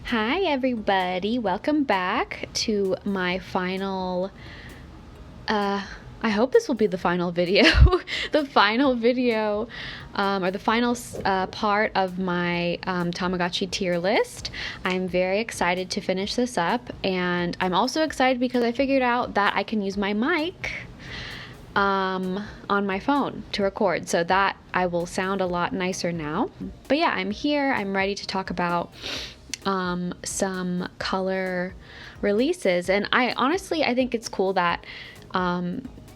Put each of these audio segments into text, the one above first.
Hi everybody, welcome back to my final, I hope this will be the final video, the final video, or the final part of my Tamagotchi tier list. I'm very excited to finish this up, and I'm also excited because I figured out that I can use my mic on my phone to record, so that I will sound a lot nicer now. But yeah, I'm here, I'm ready to talk about some color releases, and I think it's cool that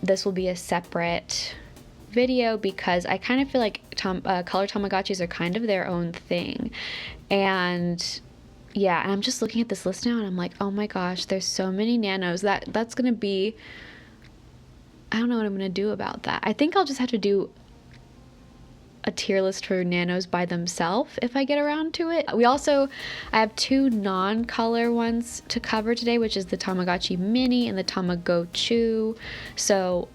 this will be a separate video because I kind of feel like color Tamagotchis are kind of their own thing. And yeah, and I'm just looking at this list now and I'm like, oh my gosh, there's so many nanos. That's gonna be, I don't know what I'm gonna do about that. I think I'll just have to do a tier list for nanos by themselves if I get around to it. I have two non-color ones to cover today, which is the Tamagotchi Mini and the Tamagotchi. So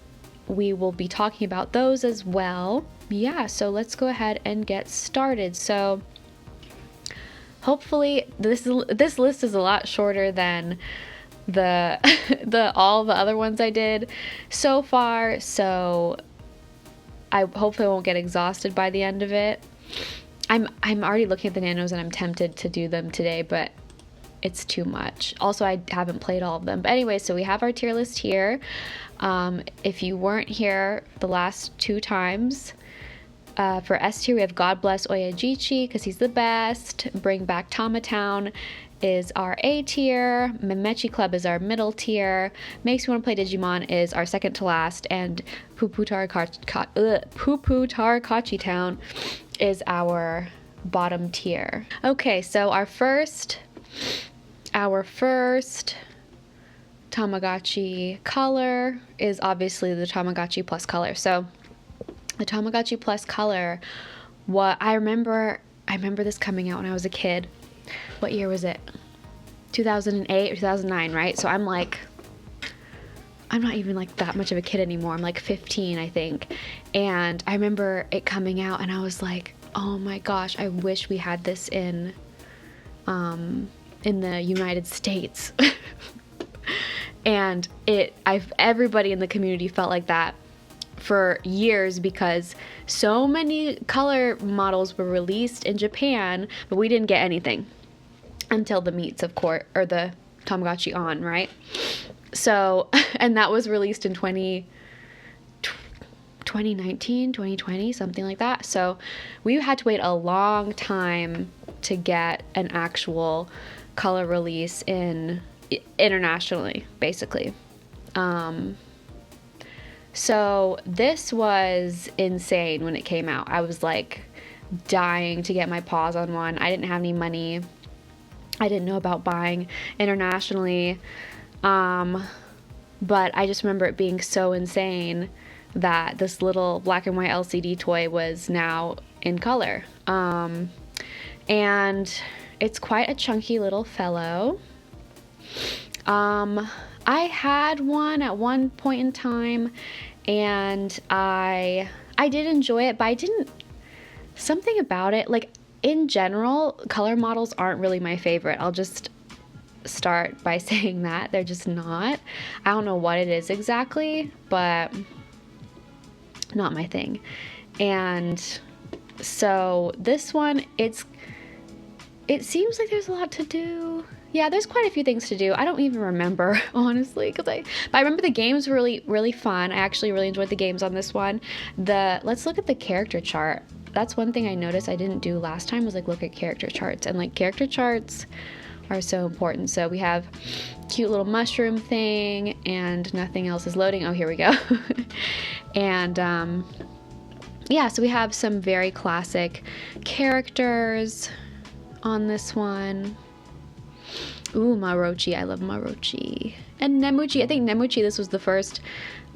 we will be talking about those as well. Yeah, so let's go ahead and get started. So hopefully this list is a lot shorter than all the other ones I did so far, so I hopefully won't get exhausted by the end of it. I'm already looking at the nanos and I'm tempted to do them today, but it's too much. Also, I haven't played all of them. But anyway, so we have our tier list here. If you weren't here the last two times, for S tier we have God Bless Oyajichi because he's the best. Bring Back Tamatown is our A tier. Memechi Club is our middle tier. Makes Me Want to Play Digimon is our second to last, and Poo Poo Tarakachi Town is our bottom tier. Okay, so our first Tamagotchi color is obviously the Tamagotchi Plus color. So the Tamagotchi Plus color, I remember this coming out when I was a kid. What year was it? 2008 or 2009, right? So I'm not even like that much of a kid anymore. I'm like 15, I think. And I remember it coming out and I was like, oh my gosh, I wish we had this in the United States. And everybody in the community felt like that for years because so many color models were released in Japan, but we didn't get anything until the meets, of course, or the Tamagotchi On, right? So, and that was released in 2019, 2020, something like that. So we had to wait a long time to get an actual color release internationally, basically. So this was insane when it came out. I was like dying to get my paws on one. I didn't have any money. I didn't know about buying internationally. But I just remember it being so insane that this little black and white LCD toy was now in color. And it's quite a chunky little fellow. I had one at one point in time and I did enjoy it, but something about it, like in general, color models aren't really my favorite. I'll just start by saying that. They're just not. I don't know what it is exactly, but not my thing. And so this one, it seems like there's a lot to do. Yeah, there's quite a few things to do. I don't even remember, honestly, but I remember the games were really, really fun. I actually really enjoyed the games on this one. Let's look at the character chart. That's one thing I noticed I didn't do last time, was like look at character charts, and like character charts are so important. So we have cute little mushroom thing and nothing else is loading. Oh, here we go. And yeah, so we have some very classic characters on this one. Ooh, Marochi. I love Marochi. And Nemuchi. I think Nemuchi, this was the first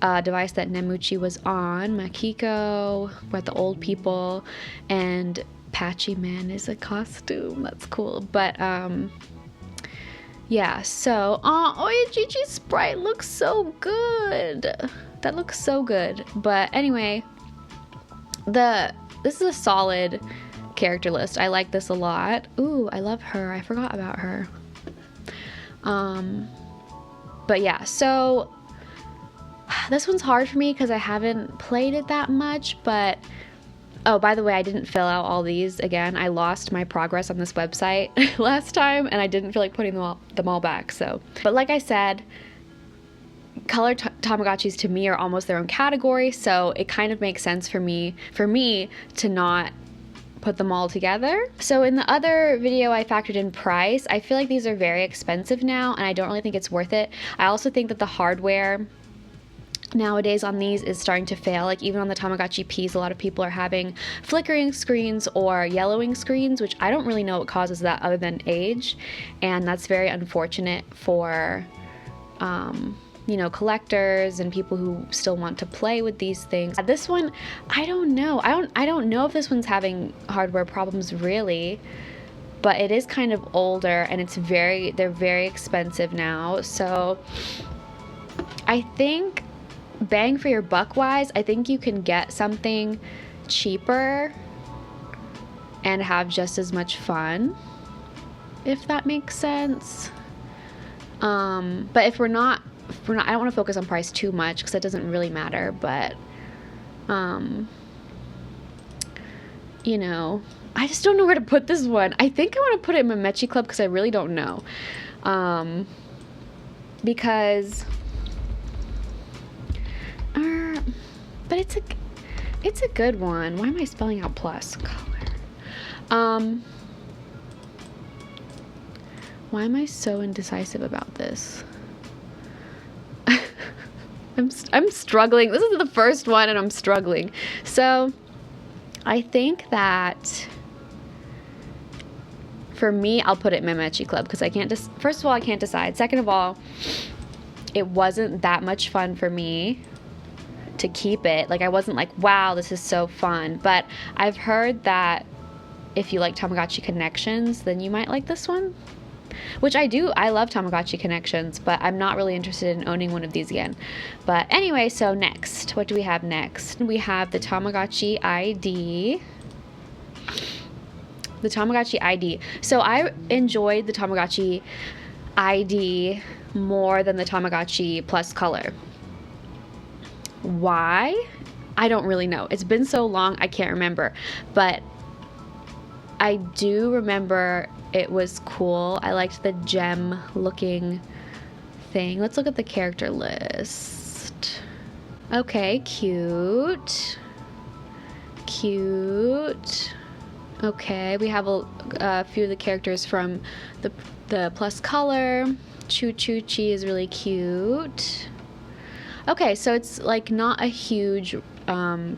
device that Nemuchi was on. Makiko, with the old people, and Patchy Man is a costume. That's cool. But yeah, so Oyajichi's sprite looks so good. That looks so good. But anyway, this is a solid character list. I like this a lot. Ooh, I love her. I forgot about her. But yeah, so this one's hard for me because I haven't played it that much, but oh, by the way, I didn't fill out all these again. I lost my progress on this website last time, and I didn't feel like putting them all back, so. But like I said, color Tamagotchis to me are almost their own category, so it kind of makes sense for me to not put them all together. So in the other video I factored in price. I feel like these are very expensive now, and I don't really think it's worth it. I also think that the hardware nowadays on these is starting to fail. Like even on the Tamagotchi Ps, a lot of people are having flickering screens or yellowing screens, which I don't really know what causes that other than age, and that's very unfortunate for you know, collectors and people who still want to play with these things. This one, I don't know. I don't know if this one's having hardware problems really, but it is kind of older and they're very expensive now. So I think bang for your buck wise, I think you can get something cheaper and have just as much fun, if that makes sense. But if we're not, I don't want to focus on price too much because that doesn't really matter, but you know, I just don't know where to put this one. I think I want to put it in my Mechi Club because I really don't know. Because but it's a good one. Why am I spelling out plus color? Why am I so indecisive about this? I'm struggling. This is the first one and I'm struggling. So I think that for me, I'll put it in my Mechi Club because I can't just, first of all, I can't decide. Second of all, it wasn't that much fun for me to keep it. Like I wasn't like, wow, this is so fun. But I've heard that if you like Tamagotchi Connections, then you might like this one. Which I do. I love Tamagotchi Connections, but I'm not really interested in owning one of these again. But anyway, so next, what do we have next? We have the Tamagotchi ID. The Tamagotchi ID. So I enjoyed the Tamagotchi ID more than the Tamagotchi Plus Color. Why? I don't really know. It's been so long, I can't remember. But I do remember it was cool. I liked the gem looking thing. Let's look at the character list. Okay, cute. Cute. Okay, we have a few of the characters from the Plus Color. Choo Choo Chi is really cute. Okay, so it's like not a huge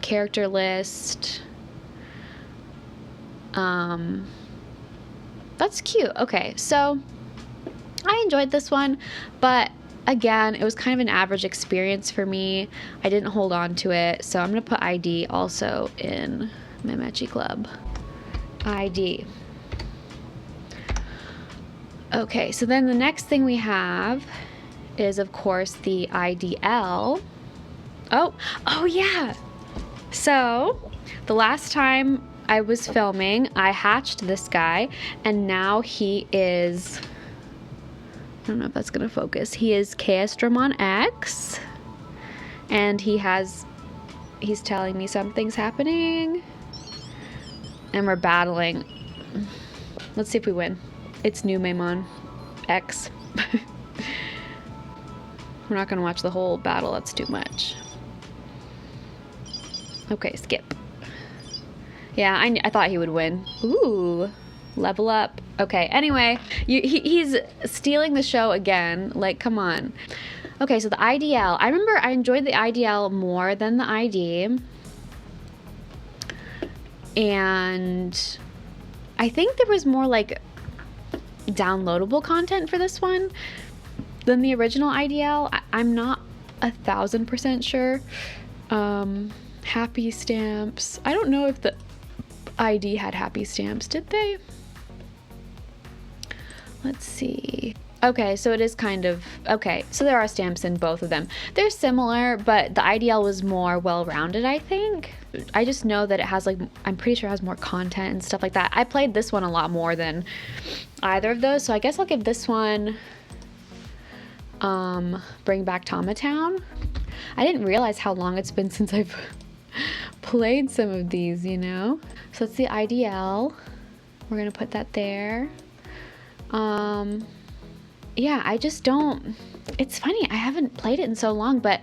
character list. That's cute. Okay, so I enjoyed this one, but again, it was kind of an average experience for me. I didn't hold on to it, so I'm gonna put ID also in my Mechi Club. ID. Okay, so then the next thing we have is, of course, the IDL. Oh yeah. So the last time I was filming, I hatched this guy, and now he is, I don't know if that's gonna focus. He is Chaosdramon X, and he's telling me something's happening, and we're battling. Let's see if we win. It's Numemon X. We're not gonna watch the whole battle, that's too much. Okay, skip. Yeah, I thought he would win. Ooh, level up. Okay, anyway, he's stealing the show again. Like, come on. Okay, so the IDL. I remember I enjoyed the IDL more than the ID. And I think there was more, like, downloadable content for this one than the original IDL. I'm not 1000% sure. Happy stamps. I don't know if the ID had happy stamps, did they? Let's see. Okay, so it is kind of, okay, so there are stamps in both of them. They're similar, but the IDL was more well-rounded, I think. I just know that it has like, I'm pretty sure it has more content and stuff like that. I played this one a lot more than either of those, so I guess I'll give this one Bring Back Tama Town. I didn't realize how long it's been since I've played some of these, you know? So it's the IDL. We're gonna put that there. Yeah, I just don't, it's funny, I haven't played it in so long, but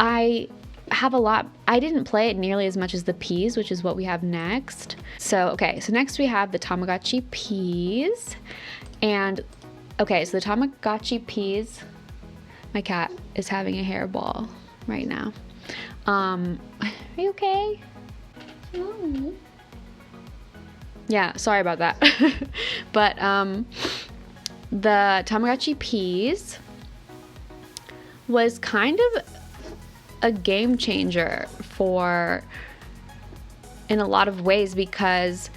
I have a lot, I didn't play it nearly as much as the Ps, which is what we have next. So, okay, so next we have the Tamagotchi Ps, and, okay, so the Tamagotchi Ps, my cat is having a hairball right now. Are you okay? Mommy. Yeah, sorry about that. But, the Tamagotchi Ps was kind of a game changer in a lot of ways, because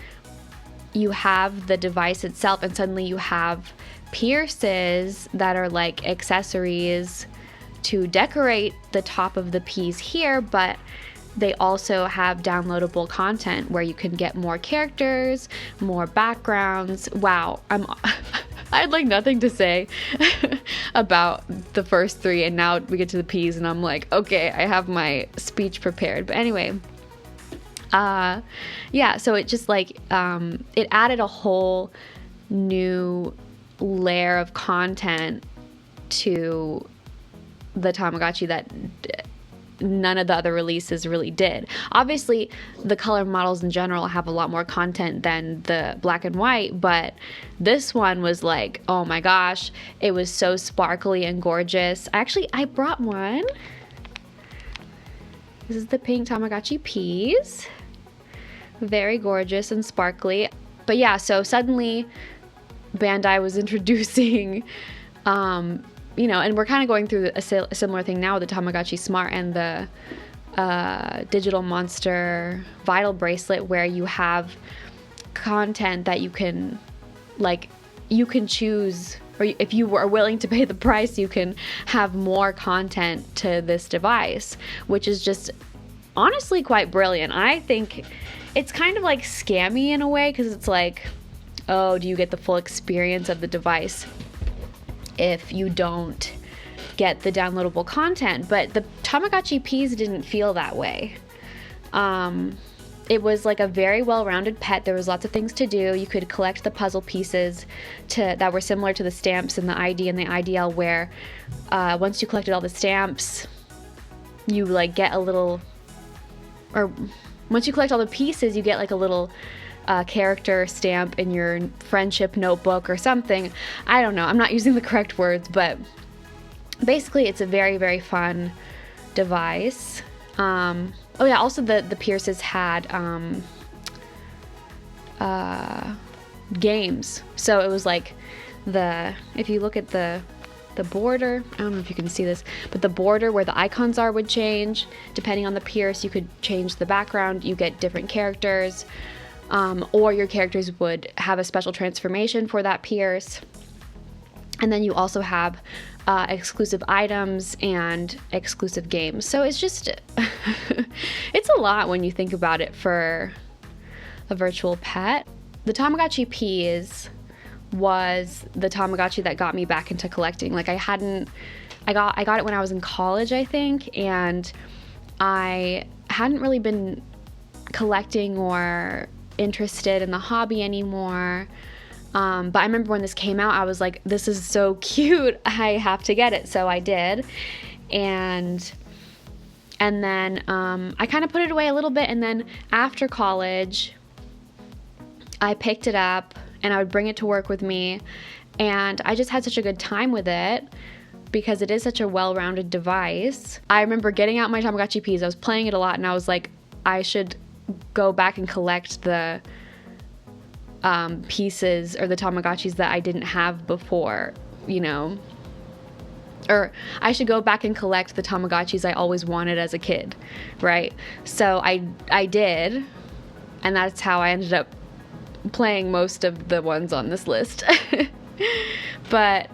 you have the device itself and suddenly you have pierces that are like accessories to decorate the top of the Ps here, but they also have downloadable content where you can get more characters, more backgrounds. Wow, I had like nothing to say about the first three, and now we get to the Ps and I'm like, okay, I have my speech prepared. But anyway, yeah, so it just like, it added a whole new layer of content to the Tamagotchi that none of the other releases really did. Obviously, the color models in general have a lot more content than the black and white, but this one was like, oh my gosh, it was so sparkly and gorgeous. Actually, I brought one. This is the pink Tamagotchi Ps. Very gorgeous and sparkly. But yeah, so suddenly Bandai was introducing you know, and we're kind of going through a similar thing now with the Tamagotchi Smart and the Digital Monster Vital Bracelet, where you have content that you can, like, you can choose, or if you are willing to pay the price, you can have more content to this device, which is just honestly quite brilliant. I think it's kind of like scammy in a way, because it's like, oh, do you get the full experience of the device if you don't get the downloadable content? But the Tamagotchi Ps didn't feel that way. It was like a very well-rounded pet. There was lots of things to do. You could collect the puzzle pieces that were similar to the stamps in the ID and the IDL, where once you collected all the stamps, you like get a little, or once you collect all the pieces, you get like a little character stamp in your friendship notebook or something. I don't know, I'm not using the correct words, but basically it's a very, very fun device. Oh yeah, also the Pierces had games. So it was like if you look at the border, I don't know if you can see this, but the border where the icons are would change. Depending on the Pierce, you could change the background, you get different characters. Or your characters would have a special transformation for that Pierce. And then you also have exclusive items and exclusive games. So it's just, it's a lot when you think about it for a virtual pet. The Tamagotchi Ps was the Tamagotchi that got me back into collecting. Like I got it when I was in college, I think, and I hadn't really been collecting or interested in the hobby anymore, but I remember when this came out, I was like, this is so cute, I have to get it. So I did, and then I kind of put it away a little bit, and then after college I picked it up and I would bring it to work with me, and I just had such a good time with it because it is such a well-rounded device. I remember getting out my Tamagotchi Ps, I was playing it a lot, and I was like, I should go back and collect the pieces or the Tamagotchis that I didn't have before, you know, or I should go back and collect the Tamagotchis I always wanted as a kid, right? So I did, and that's how I ended up playing most of the ones on this list. But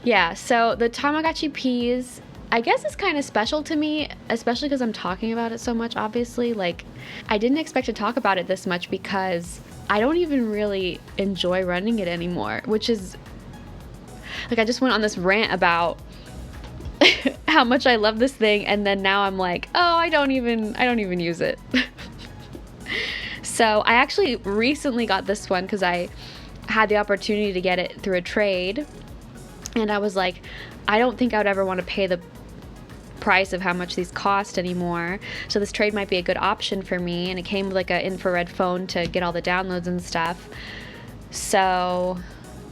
yeah, so the Tamagotchi Ps, I guess it's kind of special to me, especially because I'm talking about it so much, obviously. Like, I didn't expect to talk about it this much because I don't even really enjoy running it anymore, which is, like, I just went on this rant about how much I love this thing, and then now I'm like, oh, I don't even use it. So I actually recently got this one because I had the opportunity to get it through a trade, and I was like, I don't think I would ever want to pay the price of how much these cost anymore, so this trade might be a good option for me. And it came with like an infrared phone to get all the downloads and stuff, so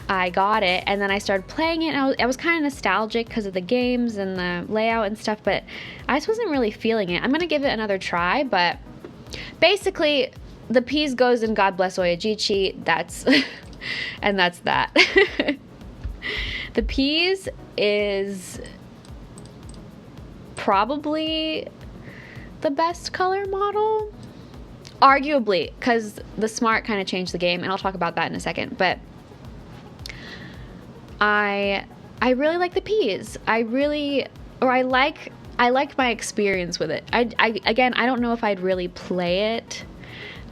I got it, and then I started playing it, and I was kind of nostalgic because of the games and the layout and stuff, but I just wasn't really feeling it. I'm gonna give it another try, but basically the P's goes in God Bless Oyajichi. That's and that's that. The P's is probably the best color model, arguably, because the Smart kind of changed the game, and I'll talk about that in a second. But I really like the P's. I like my experience with it. Again, I don't know if I'd really play it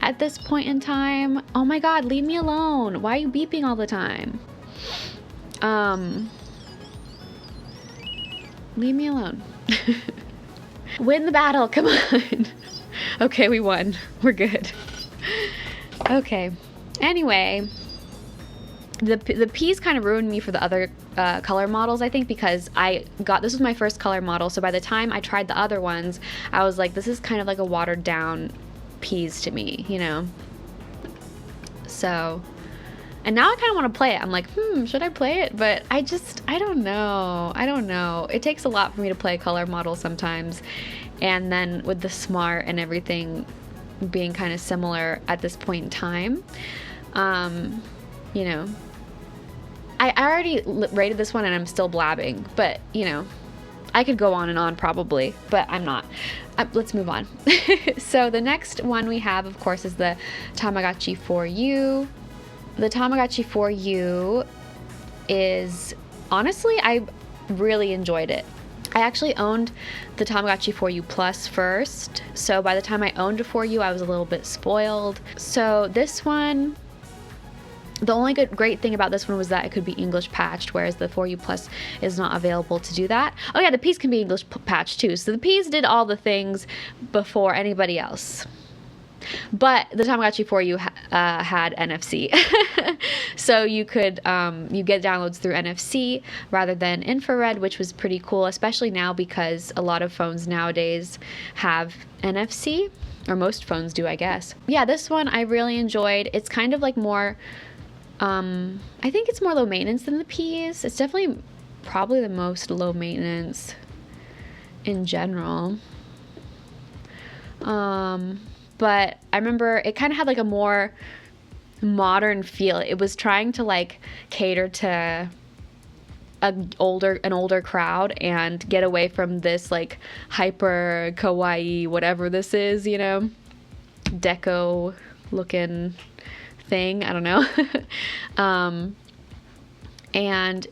at this point in time. Oh my God, leave me alone. Why are you beeping all the time? Leave me alone. Win the battle, come on. Okay, we won. We're good. Okay. Anyway, the P's kind of ruined me for the other color models, I think, because this was my first color model, so by the time I tried the other ones, I was like, this is kind of like a watered down P's to me, you know? So, and now I kind of want to play it. I'm like, should I play it? But I don't know. It takes a lot for me to play a color model sometimes. And then with the Smart and everything being kind of similar at this point in time, you know, I already rated this one and I'm still blabbing, but, you know, I could go on and on probably, but I'm not. Let's move on. So the next one we have, of course, is the Tamagotchi 4U. The Tamagotchi 4U is, honestly, I really enjoyed it. I actually owned the Tamagotchi 4U Plus first, so by the time I owned a 4U, I was a little bit spoiled. So this one, the only great thing about this one was that it could be English patched, whereas the 4U Plus is not available to do that. Oh yeah, the P's can be English patched too. So the P's did all the things before anybody else. But the Tamagotchi 4U had NFC. So you could you get downloads through NFC rather than infrared, which was pretty cool, especially now because a lot of phones nowadays have NFC, or most phones do, I guess. Yeah, this one I really enjoyed. It's kind of like more, I think it's more low maintenance than the P's. It's definitely probably the most low maintenance in general. But I remember it kind of had like a more modern feel. It was trying to like cater to an older crowd and get away from this like hyper kawaii whatever this is, you know, deco looking thing. I don't know. And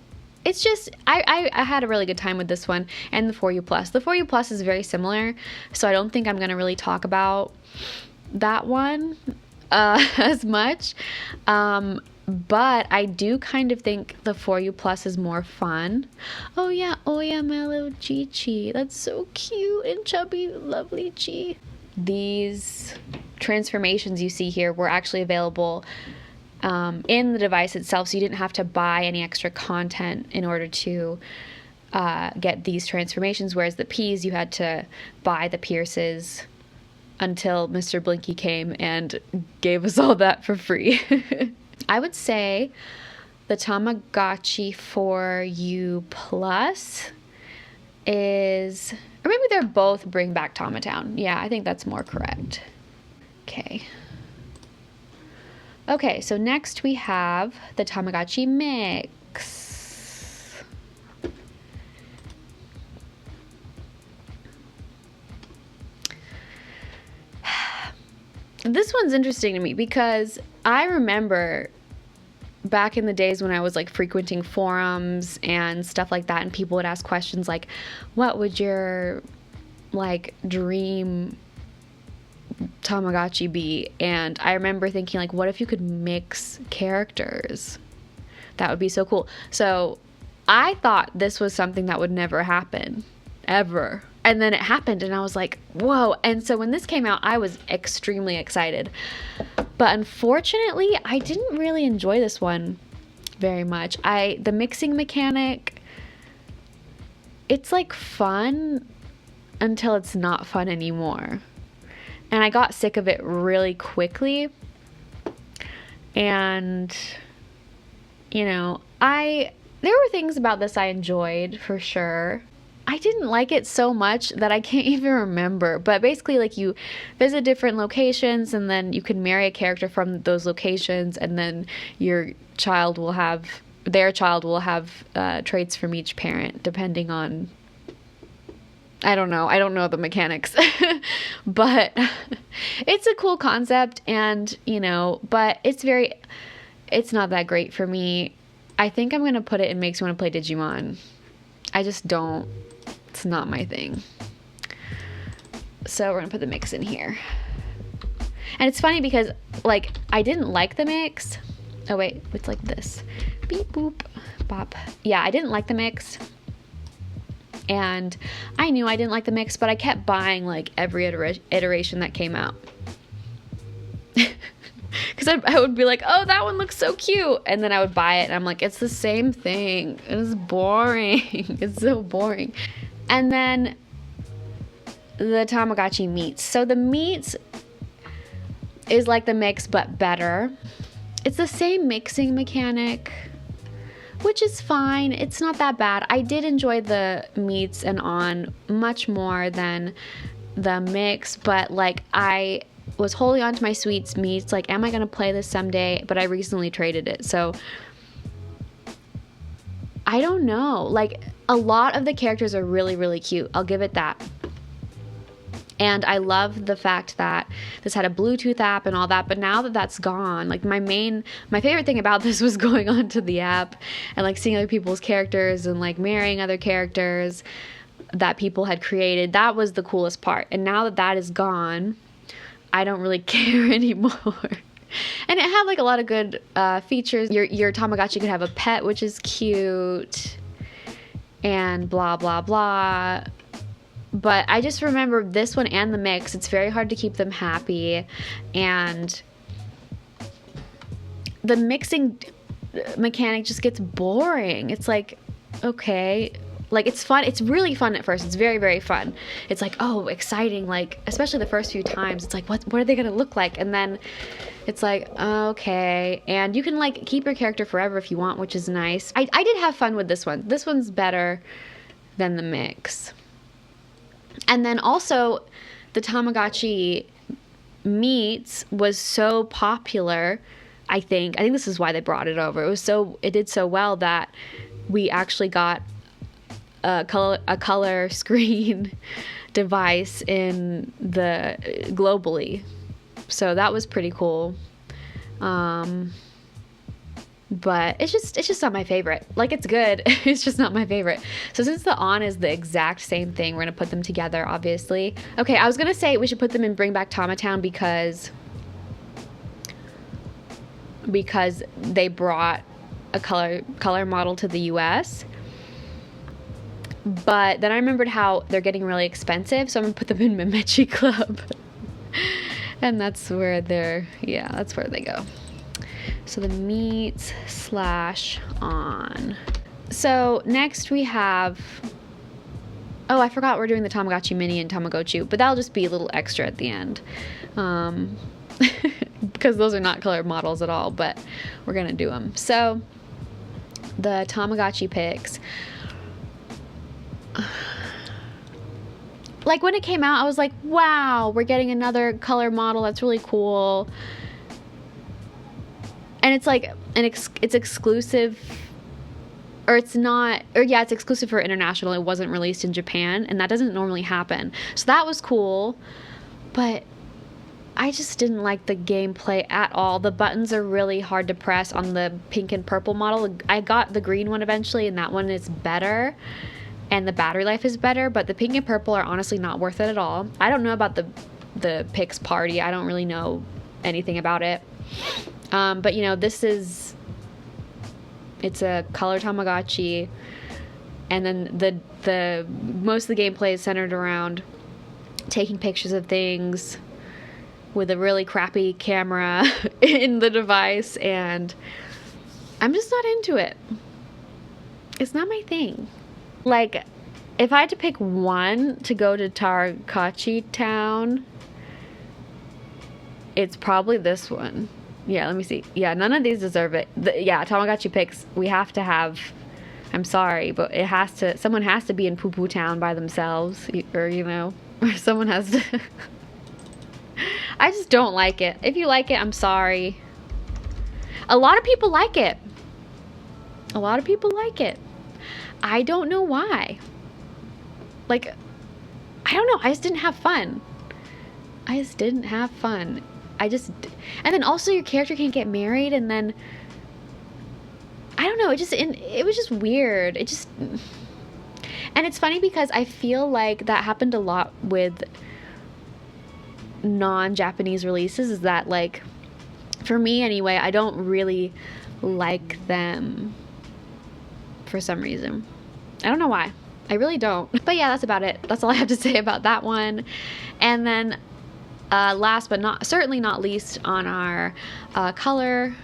it's just, I had a really good time with this one and the 4U Plus. The 4U Plus is very similar, so I don't think I'm going to really talk about that one as much. But I do kind of think the 4U Plus is more fun. Oh yeah, Mellow Chi. That's so cute and chubby, lovely Chi. These transformations you see here were actually available in the device itself, so you didn't have to buy any extra content in order to get these transformations, whereas the P's you had to buy the pierces until Mr. Blinky came and gave us all that for free. I would say the Tamagotchi 4U Plus is, or maybe they're both Bring Back Tamatown. Yeah, I think that's more correct. Okay, so next we have the Tamagotchi Mix. This one's interesting to me because I remember back in the days when I was like frequenting forums and stuff like that, and people would ask questions like, what would your like dream Tamagotchi be? And I remember thinking like, what if you could mix characters? That would be so cool. So I thought this was something that would never happen, ever. And then it happened, and I was like, whoa. And so when this came out, I was extremely excited. But unfortunately, I didn't really enjoy this one very much. The mixing mechanic, it's like fun until it's not fun anymore. And I got sick of it really quickly. And, you know, there were things about this I enjoyed for sure. I didn't like it so much that I can't even remember. But basically, like, you visit different locations, and then you can marry a character from those locations, and then their child will have traits from each parent, depending on, I don't know the mechanics. But it's a cool concept, and, you know, but it's not that great for me. I think I'm going to put it in makes me want to play Digimon. I just don't. It's not my thing. So we're going to put the mix in here. And it's funny because, like, I didn't like the mix. Oh, wait. It's like this. Beep, boop, bop. Yeah, I didn't like the mix. And I knew I didn't like the mix, but I kept buying, like, every iteration that came out. Because I would be like, oh, that one looks so cute. And then I would buy it, and I'm like, it's the same thing. It's boring. It's so boring. And then the Tamagotchi meats. So the meats is like the mix, but better. It's the same mixing mechanic, which is fine. It's not that bad. I did enjoy the meats and on much more than the mix, but like I was holding on to my sweets meats, like, am I gonna play this someday? But I recently traded it, so I don't know. Like, a lot of the characters are really, really cute. I'll give it that. And I love the fact that this had a Bluetooth app and all that, but now that that's gone, like, my favorite thing about this was going onto the app and, like, seeing other people's characters and, like, marrying other characters that people had created. That was the coolest part. And now that that is gone, I don't really care anymore. And it had, like, a lot of good features. Your Tamagotchi could have a pet, which is cute, and blah, blah, blah. But I just remember this one and the mix. It's very hard to keep them happy. And the mixing mechanic just gets boring. It's like, okay. Like, it's fun. It's really fun at first. It's very, very fun. It's like, oh, exciting. Like, especially the first few times. It's like, what are they going to look like? And then it's like, okay. And you can, like, keep your character forever if you want, which is nice. I did have fun with this one. This one's better than the mix. And then also, the Tamagotchi meats was so popular, I think this is why they brought it over. It did so well that we actually got a color screen device globally. So that was pretty cool. But it's just not my favorite. Like, it's good. It's just not my favorite. So since the on is the exact same thing, we're going to put them together, obviously. Okay, I was going to say we should put them in Bring Back Tamatown because they brought a color model to the US. But then I remembered how they're getting really expensive, so I'm going to put them in Memechi Club. And that's where that's where they go. So the meats / on. So next we have, oh, I forgot we're doing the Tamagotchi Mini and Tamagotchi, but that'll just be a little extra at the end. Because those are not colored models at all, but we're going to do them. So the Tamagotchi Pix. Like, when it came out, I was like, wow, we're getting another color model. That's really cool. And it's like, it's exclusive, or it's not, or yeah, it's exclusive for international. It wasn't released in Japan, and that doesn't normally happen. So that was cool. But I just didn't like the gameplay at all. The buttons are really hard to press on the pink and purple model. I got the green one eventually, and that one is better, and the battery life is better, but the pink and purple are honestly not worth it at all. I don't know about the Pix party. I don't really know anything about it. But you know, it's a color Tamagotchi, and then the most of the gameplay is centered around taking pictures of things with a really crappy camera in the device, and I'm just not into it. It's not my thing. Like, if I had to pick one to go to Tamagotchi Town, it's probably this one. Yeah, let me see. Yeah, none of these deserve it. Yeah, Tamagotchi Pix, we have to have. I'm sorry, but someone has to be in Poo Poo Town by themselves, or you know, or someone has to. I just don't like it. If you like it, I'm sorry. A lot of people like it. A lot of people like it. I don't know why. Like, I don't know. I just didn't have fun. I just didn't have fun. And then also your character can't get married, and then I don't know. It was just weird. And it's funny because I feel like that happened a lot with non-Japanese releases, is that, like, for me anyway, I don't really like them for some reason. I don't know why. I really don't. But yeah, that's about it. That's all I have to say about that one. And then last but certainly not least on our color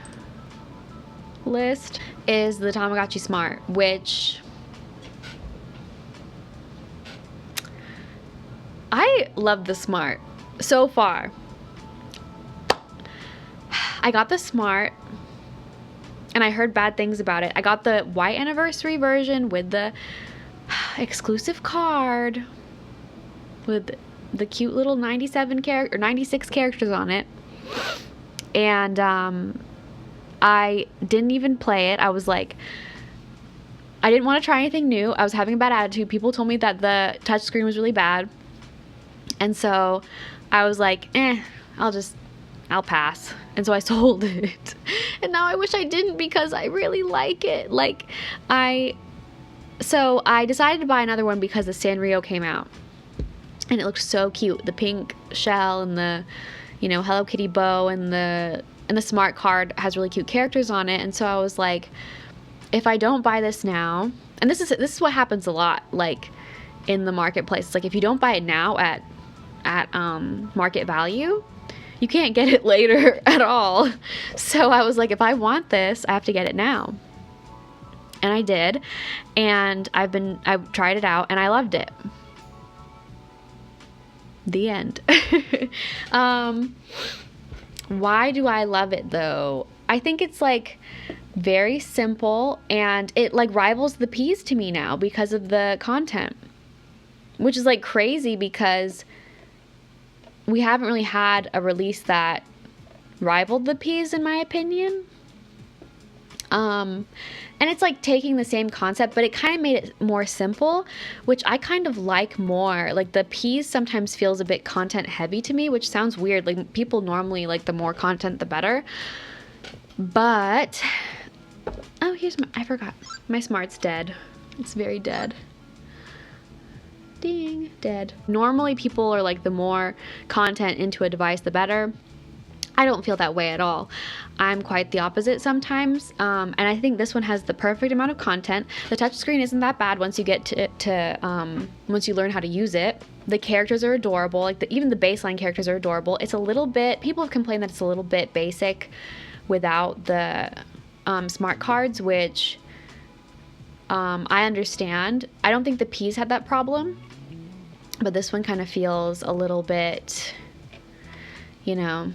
list is the Tamagotchi Smart, which I love the Smart so far. I got the Smart and I heard bad things about it. I got the white anniversary version with the exclusive card with the cute little 96 characters on it, and I didn't even play it. I was like, I didn't want to try anything new. I was having a bad attitude. People told me that the touchscreen was really bad, and so I was like, I'll pass. And so I sold it, and now I wish I didn't because I really like it. So I decided to buy another one because the Sanrio came out. And it looked so cute. The pink shell and the, you know, Hello Kitty bow, and the Smart card has really cute characters on it. And so I was like, if I don't buy this now, and this is what happens a lot, like in the marketplace. It's like if you don't buy it now at market value, you can't get it later at all. So I was like, if I want this, I have to get it now. And I did, and I tried it out and I loved it. The end. Why do I love it though? I think it's like very simple, and it like rivals the P's to me now because of the content, which is like crazy because we haven't really had a release that rivaled the P's in my opinion. And it's like taking the same concept, but it kind of made it more simple, which I kind of like more. Like the P's sometimes feels a bit content heavy to me, which sounds weird. Like people normally like the more content, the better. But, oh, I forgot. My Smart's dead. It's very dead. Ding, dead. Normally people are like the more content into a device, the better. I don't feel that way at all. I'm quite the opposite sometimes, and I think this one has the perfect amount of content. The touchscreen isn't that bad once you get once you learn how to use it. The characters are adorable. Like even the baseline characters are adorable. It's a little bit. People have complained that it's a little bit basic without the Smart cards, which I understand. I don't think the P's had that problem, but this one kind of feels a little bit, you know,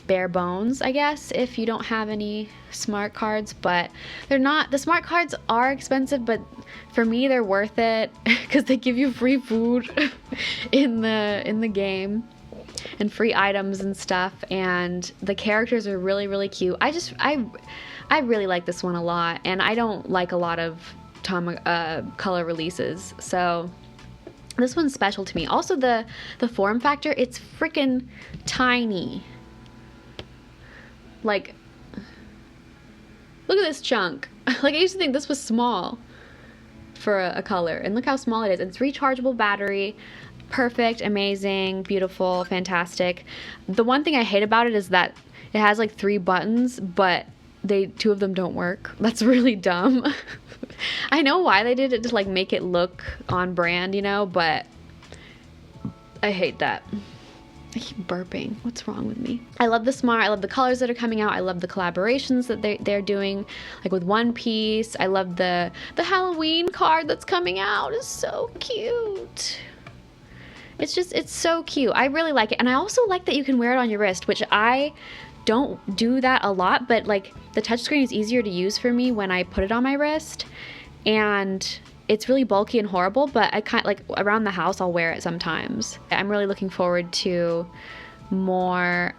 bare bones, I guess, if you don't have any Smart cards. But they're not, the Smart cards are expensive, but for me they're worth it because they give you free food in the game and free items and stuff, and the characters are really, really cute. I really like this one a lot, and I don't like a lot of color releases, so This one's special to me. Also, the form factor, it's freaking tiny. Like, look at this chunk. Like, I used to think this was small for a color, and look how small it is. It's rechargeable battery. Perfect, amazing, beautiful, fantastic. The one thing I hate about it is that it has like 3 buttons, but two of them don't work. That's really dumb. I know why they did it, to like make it look on brand, you know, but I hate that. I keep burping. What's wrong with me? I love the Smart. I love the colors that are coming out. I love the collaborations that they're doing, like with One Piece. I love the Halloween card that's coming out. It's so cute. It's so cute. I really like it. And I also like that you can wear it on your wrist, which I don't do that a lot, but like the touchscreen is easier to use for me when I put it on my wrist, and it's really bulky and horrible, but I kind of like around the house I'll wear it sometimes. I'm really looking forward to more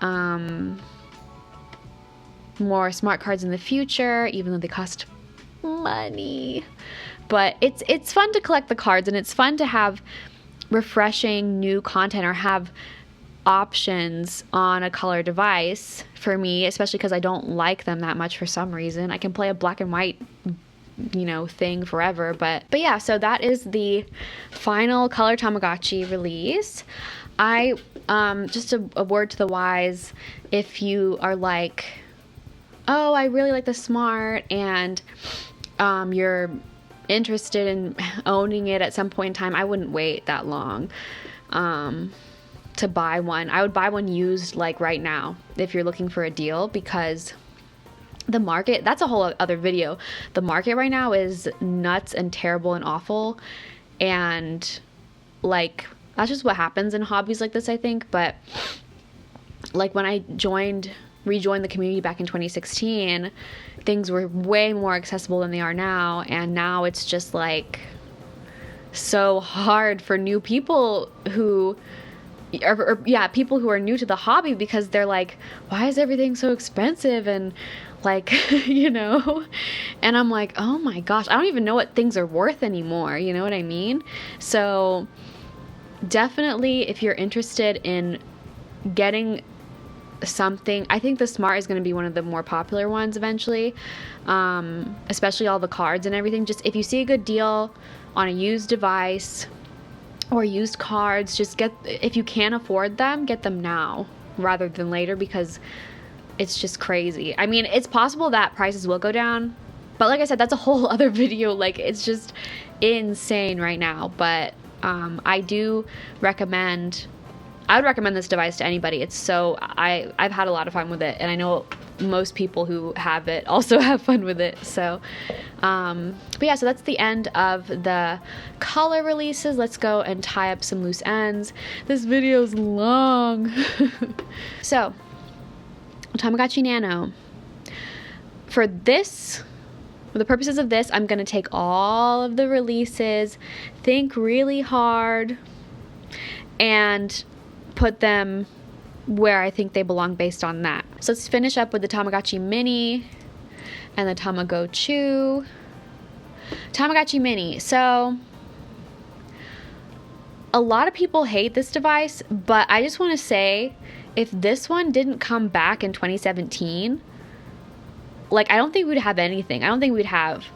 smart cards in the future, even though they cost money. But it's fun to collect the cards, and it's fun to have refreshing new content or have options on a color device for me, especially because I don't like them that much for some reason. I can play a black and white, you know, thing forever, but yeah, so that is the final color Tamagotchi release. I just a word to the wise, if you are like, oh, I really like the Smart, and you're interested in owning it at some point in time, I wouldn't wait that long to buy one. I would buy one used like right now if you're looking for a deal, because the market, that's a whole other video. The market right now is nuts and terrible and awful, and like that's just what happens in hobbies like this, I think. But like when I rejoined the community back in 2016, things were way more accessible than they are now, and now it's just like so hard for new people who people who are new to the hobby, because they're like, why is everything so expensive, and like you know, and I'm like, oh my gosh, I don't even know what things are worth anymore, you know what I mean? So definitely, if you're interested in getting something, I think the Smart is going to be one of the more popular ones eventually, especially all the cards and everything. Just if you see a good deal on a used device or used cards, just if you can afford them, get them now rather than later, because it's just crazy. I mean, it's possible that prices will go down, but like I said, that's a whole other video. Like, it's just insane right now. But I would recommend this device to anybody. It's so, I've had a lot of fun with it, and I know most people who have it also have fun with it. So, but yeah, so that's the end of the color releases. Let's go and tie up some loose ends. This video's long. So, Tamagotchi Nano. For the purposes of this, I'm going to take all of the releases, think really hard, and put them where I think they belong based on that. So let's finish up with the Tamagotchi Mini and the Tamagotchi. Tamagotchi Mini. So a lot of people hate this device, but I just want to say, if this one didn't come back in 2017, like, I don't think we'd have anything. I don't think we'd have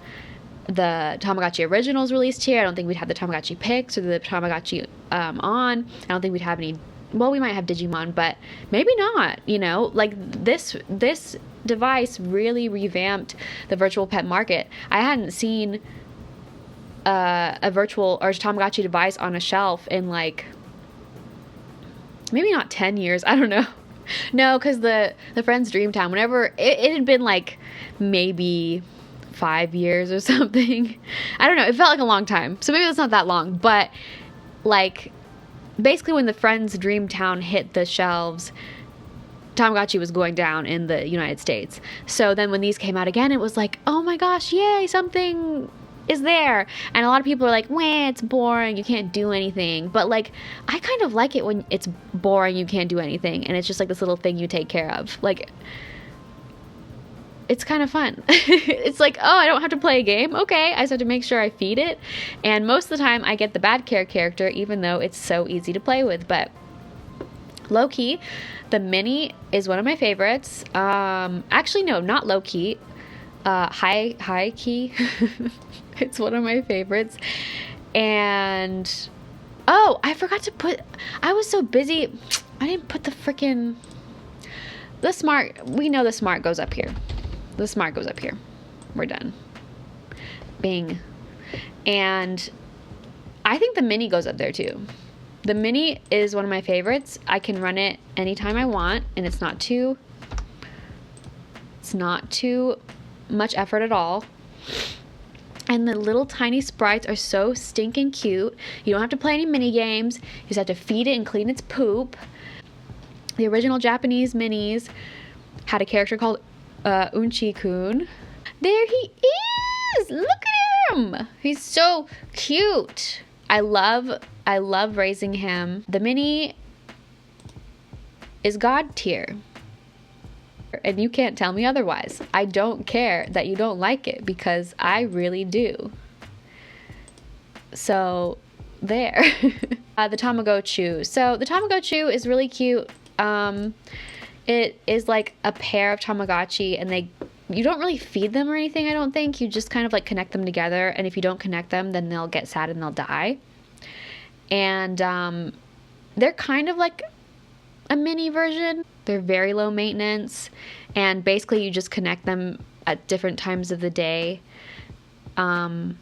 the Tamagotchi Originals released here. I don't think we'd have the Tamagotchi Pix or the Tamagotchi On. I don't think we'd have any. Well, we might have Digimon, but maybe not, you know? Like, this device really revamped the virtual pet market. I hadn't seen a virtual or Tamagotchi device on a shelf in, like, maybe not 10 years. I don't know. No, because the Friends Dreamtime, whenever, it had been, like, maybe 5 years or something. I don't know. It felt like a long time. So maybe that's not that long. But, like, basically when the Friends Dreamtown hit the shelves, Tamagotchi was going down in the United States. So then when these came out again, it was like, oh my gosh, yay, something is there. And a lot of people are like, wah, it's boring, you can't do anything. But, like, I kind of like it when it's boring, you can't do anything, and it's just like this little thing you take care of. Like, it's kind of fun. It's like, oh, I don't have to play a game. Okay, I just have to make sure I feed it. And most of the time I get the bad care character, even though it's so easy to play with. But low key, the mini is one of my favorites. Actually, no, not low key. High key. It's one of my favorites. And oh, I forgot to put, I was so busy, I didn't put the freaking, the Smart. We know the Smart goes up here. The Smart goes up here. We're done. Bing. And I think the mini goes up there too. The mini is one of my favorites. I can run it anytime I want, and it's not too much effort at all. And the little tiny sprites are so stinking cute. You don't have to play any mini games. You just have to feed it and clean its poop. The original Japanese minis had a character called Unchi-kun. There he is! Look at him! He's so cute. I love raising him. The mini is God tier. And you can't tell me otherwise. I don't care that you don't like it, because I really do. So there. The Tamagotchi. So the Tamagotchi is really cute. It is like a pair of Tamagotchi, and you don't really feed them or anything, I don't think. You just kind of like connect them together, and if you don't connect them, then they'll get sad and they'll die. And they're kind of like a mini version. They're very low maintenance, and basically you just connect them at different times of the day to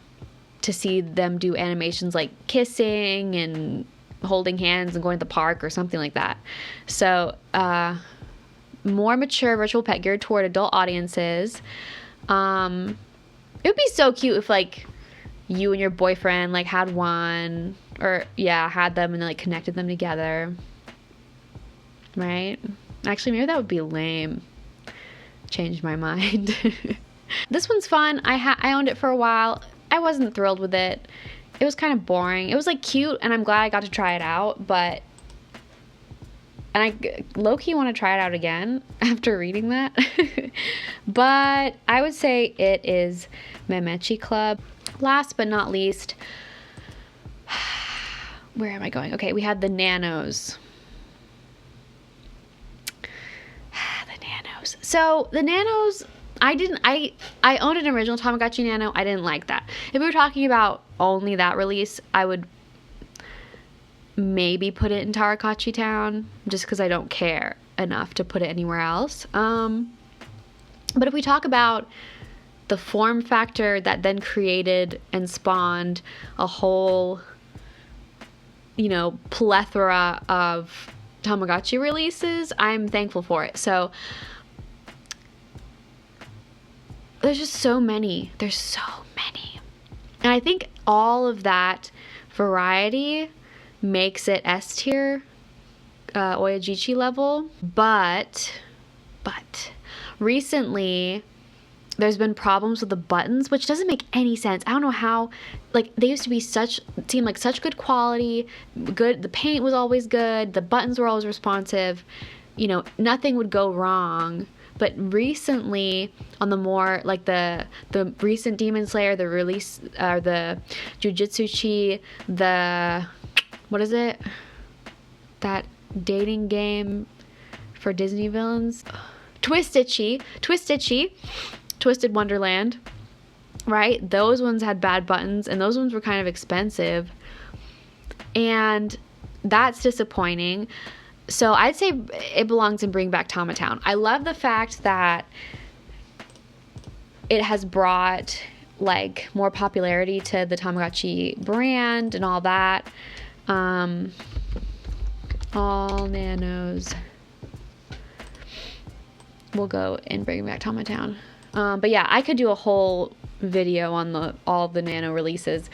see them do animations like kissing and holding hands and going to the park or something like that. So more mature virtual pet geared toward adult audiences. It would be so cute if like you and your boyfriend like had one, or had them and like connected them together, right? Actually, maybe that would be lame. Changed my mind. This one's fun. I owned it for a while. I wasn't thrilled with it. It was kind of boring. It was like cute, and I'm glad I got to try it out, and I low-key want to try it out again after reading that. But I would say it is Memechi Club. Last but not least, where am I going? Okay, we have the Nanos. So the Nanos, I owned an original Tamagotchi Nano. I didn't like that. If we were talking about only that release, I would maybe put it in Tamagotchi Town, just because I don't care enough to put it anywhere else. But if we talk about the form factor that then created and spawned a whole, plethora of Tamagotchi releases, I'm thankful for it. So there's just so many. There's so many. And I think all of that variety makes it S tier, Oyajichi level. But recently there's been problems with the buttons, which doesn't make any sense. I don't know how, like, they used to be seemed like such good quality, good, the paint was always good, the buttons were always responsive, nothing would go wrong. But recently, on the more, like the recent Demon Slayer, the release, the Jujutsu Chi, what is it? That dating game for Disney villains? Twisted Wonderland, right? Those ones had bad buttons, and those ones were kind of expensive. And that's disappointing. So I'd say it belongs in Bring Back Tama Town. I love the fact that it has brought like more popularity to the Tamagotchi brand and all that. All Nanos will go in Bring Back Tama Town. But yeah, I could do a whole video on all the Nano releases,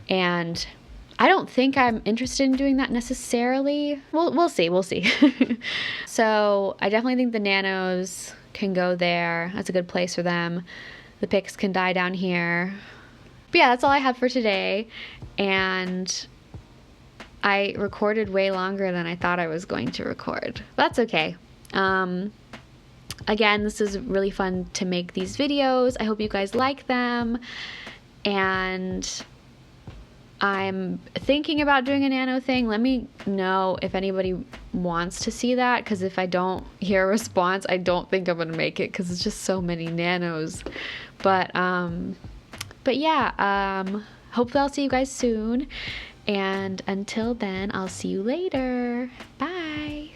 and I don't think I'm interested in doing that necessarily. We'll see. So I definitely think the Nanos can go there. That's a good place for them. The Pix can die down here. But yeah, that's all I have for today. And I recorded way longer than I thought I was going to record. But that's okay. Again, this is really fun to make these videos. I hope you guys like them, and I'm thinking about doing a Nano thing. Let me know if anybody wants to see that, because if I don't hear a response, I don't think I'm gonna make it, because it's just so many Nanos. But yeah, hopefully I'll see you guys soon, and until then, I'll see you later. Bye.